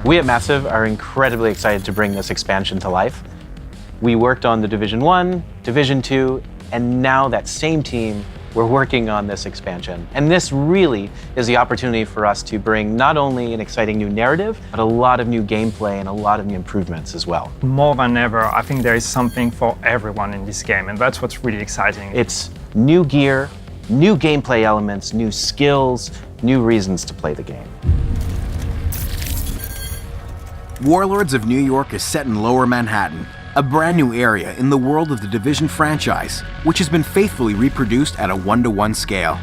We at Massive are incredibly excited to bring this expansion to life. We worked on the Division 1, Division 2, and now that same team, we're working on this expansion. And this really is the opportunity for us to bring not only an exciting new narrative, but a lot of new gameplay and a lot of new improvements as well. More than ever, I think there is something for everyone in this game, and that's what's really exciting. It's new gear, new gameplay elements, new skills, new reasons to play the game. Warlords of New York is set in Lower Manhattan, a brand new area in the world of the Division franchise, which has been faithfully reproduced at a 1-to-1 scale.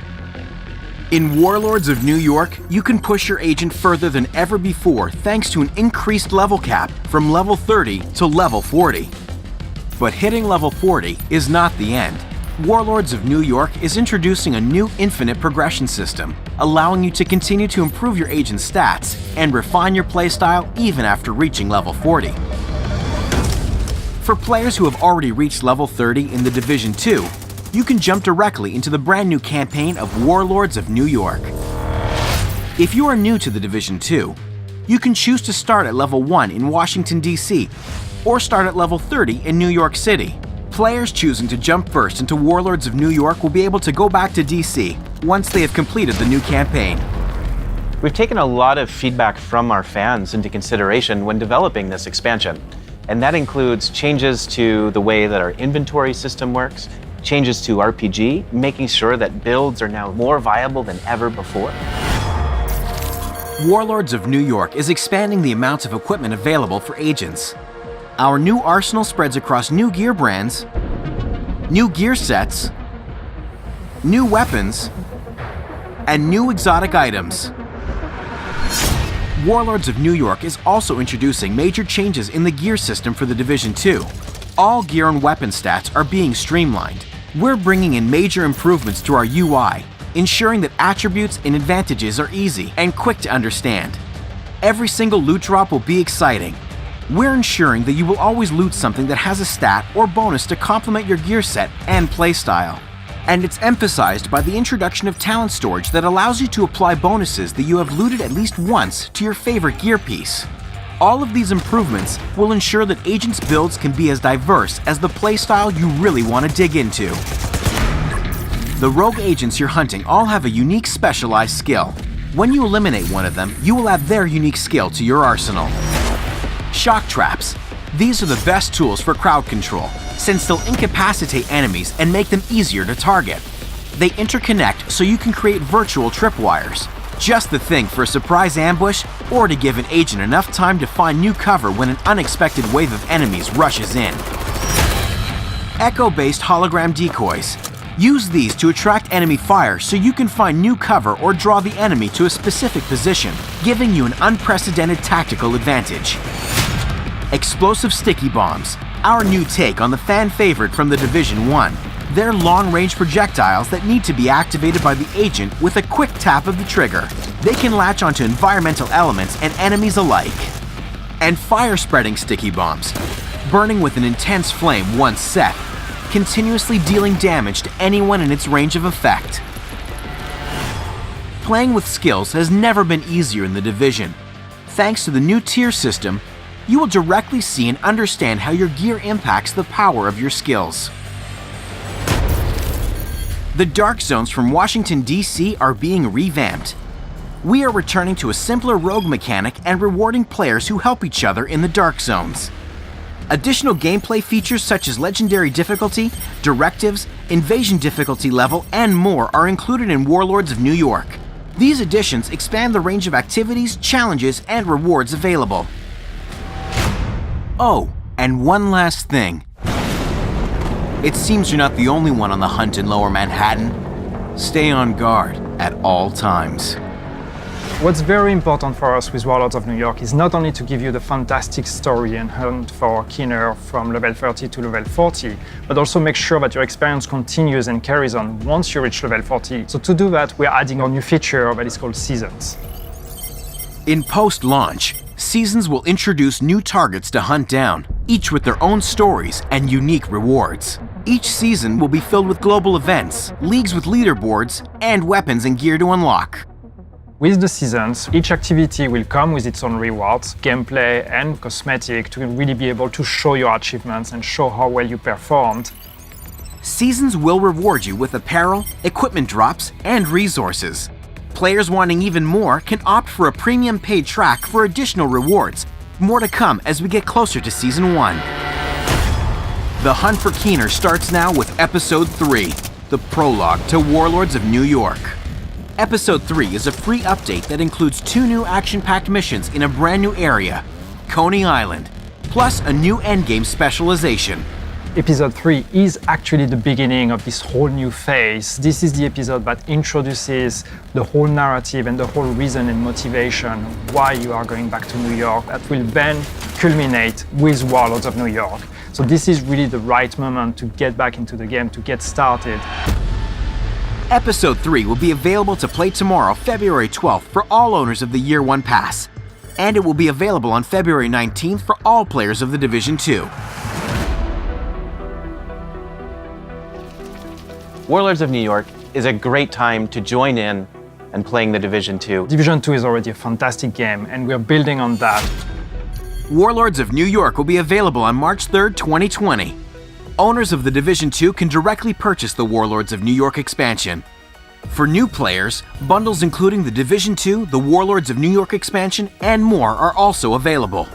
In Warlords of New York, you can push your agent further than ever before thanks to an increased level cap from level 30 to level 40. But hitting level 40 is not the end. Warlords of New York is introducing a new infinite progression system, allowing you to continue to improve your agent's stats and refine your playstyle even after reaching level 40. For players who have already reached level 30 in the Division 2, you can jump directly into the brand new campaign of Warlords of New York. If you are new to the Division 2, you can choose to start at level 1 in Washington, D.C., or start at level 30 in New York City. Players choosing to jump first into Warlords of New York will be able to go back to D.C. once they have completed the new campaign. We've taken a lot of feedback from our fans into consideration when developing this expansion. And that includes changes to the way that our inventory system works, changes to RPG, making sure that builds are now more viable than ever before. Warlords of New York is expanding the amount of equipment available for agents. Our new arsenal spreads across new gear brands, new gear sets, new weapons, and new exotic items. Warlords of New York is also introducing major changes in the gear system for the Division 2. All gear and weapon stats are being streamlined. We're bringing in major improvements to our UI, ensuring that attributes and advantages are easy and quick to understand. Every single loot drop will be exciting. We're ensuring that you will always loot something that has a stat or bonus to complement your gear set and playstyle. And it's emphasized by the introduction of talent storage that allows you to apply bonuses that you have looted at least once to your favorite gear piece. All of these improvements will ensure that agents' builds can be as diverse as the playstyle you really want to dig into. The rogue agents you're hunting all have a unique specialized skill. When you eliminate one of them, you will add their unique skill to your arsenal. Shock traps. These are the best tools for crowd control, since they'll incapacitate enemies and make them easier to target. They interconnect so you can create virtual tripwires. Just the thing for a surprise ambush or to give an agent enough time to find new cover when an unexpected wave of enemies rushes in. Echo-based hologram decoys. Use these to attract enemy fire so you can find new cover or draw the enemy to a specific position, giving you an unprecedented tactical advantage. Explosive sticky bombs, our new take on the fan favorite from the Division 1. They're long-range projectiles that need to be activated by the agent with a quick tap of the trigger. They can latch onto environmental elements and enemies alike. And fire-spreading sticky bombs, burning with an intense flame once set, continuously dealing damage to anyone in its range of effect. Playing with skills has never been easier in the Division. Thanks to the new tier system, you will directly see and understand how your gear impacts the power of your skills. The Dark Zones from Washington, D.C. are being revamped. We are returning to a simpler rogue mechanic and rewarding players who help each other in the Dark Zones. Additional gameplay features such as legendary difficulty, directives, invasion difficulty level, and more are included in Warlords of New York. These additions expand the range of activities, challenges, and rewards available. Oh, and one last thing. It seems you're not the only one on the hunt in Lower Manhattan. Stay on guard at all times. What's very important for us with Warlords of New York is not only to give you the fantastic story and hunt for Keener from level 30 to level 40, but also make sure that your experience continues and carries on once you reach level 40. So to do that, we're adding a new feature that is called Seasons. In post-launch, Seasons will introduce new targets to hunt down, each with their own stories and unique rewards. Each season will be filled with global events, leagues with leaderboards, and weapons and gear to unlock. With the seasons, each activity will come with its own rewards, gameplay and cosmetic to really be able to show your achievements and show how well you performed. Seasons will reward you with apparel, equipment drops, and resources. Players wanting even more can opt for a premium paid track for additional rewards. More to come as we get closer to Season 1. The hunt for Keener starts now with Episode 3, the prologue to Warlords of New York. Episode 3 is a free update that includes 2 new action-packed missions in a brand new area, Coney Island, plus a new endgame specialization. Episode 3 is actually the beginning of this whole new phase. This is the episode that introduces the whole narrative and the whole reason and motivation why you are going back to New York that will then culminate with Warlords of New York. So this is really the right moment to get back into the game, to get started. Episode 3 will be available to play tomorrow, February 12th, for all owners of the Year 1 Pass. And it will be available on February 19th for all players of the Division 2. Warlords of New York is a great time to join in and playing the Division 2. Division 2 is already a fantastic game, and we're building on that. Warlords of New York will be available on March 3rd, 2020. Owners of the Division 2 can directly purchase the Warlords of New York expansion. For new players, bundles including the Division 2, the Warlords of New York expansion, and more are also available.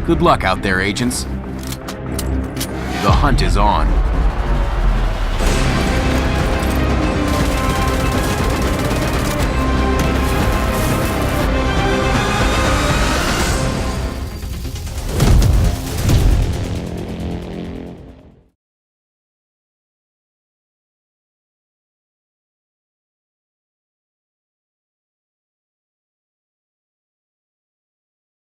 Good luck out there, agents. The hunt is on.